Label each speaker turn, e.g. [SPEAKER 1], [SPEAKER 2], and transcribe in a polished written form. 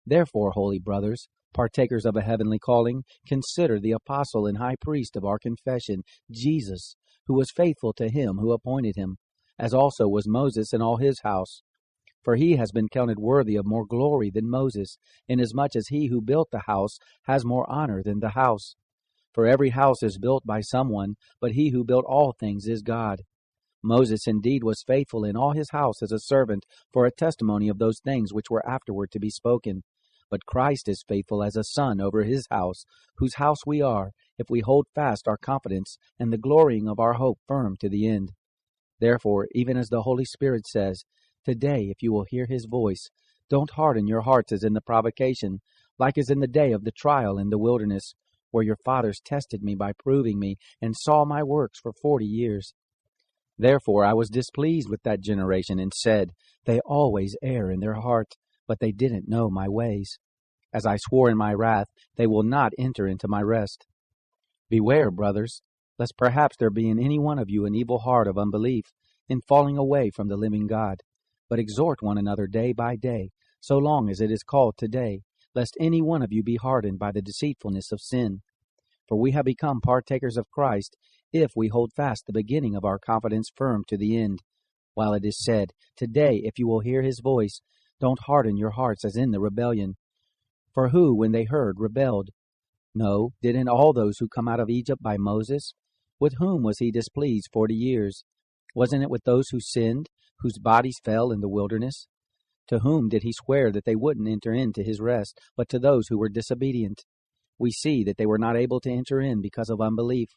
[SPEAKER 1] Therefore, holy brothers, partakers of a heavenly calling, consider the apostle and high priest of our confession, Jesus, who was faithful to him who appointed him, as also was Moses and all his house. For he has been counted worthy of more glory than Moses, inasmuch as he who built the house has more honor than the house. For every house is built by someone, but he who built all things is God. Moses indeed was faithful in all his house as a servant for a testimony of those things which were afterward to be spoken. But Christ is faithful as a son over his house, whose house we are, if we hold fast our confidence and the glorying of our hope firm to the end. Therefore, even as the Holy Spirit says, "Today, if you will hear his voice, don't harden your hearts as in the provocation, like as in the day of the trial in the wilderness, where your fathers tested me by proving me, and saw my works for 40 years. Therefore I was displeased with that generation, and said, They always err in their heart, but they didn't know my ways. As I swore in my wrath, they will not enter into my rest. Beware, brothers, lest perhaps there be in any one of you an evil heart of unbelief, in falling away from the living God. But exhort one another day by day, so long as it is called today, lest any one of you be hardened by the deceitfulness of sin. For we have become partakers of Christ, if we hold fast the beginning of our confidence firm to the end. While it is said, Today, if you will hear his voice, don't harden your hearts as in the rebellion. For who, when they heard, rebelled? No, didn't all those who come out of Egypt by Moses? With whom was he displeased 40 years? Wasn't it with those who sinned, whose bodies fell in the wilderness? To whom did he swear that they wouldn't enter into his rest, but to those who were disobedient? We see that they were not able to enter in because of unbelief.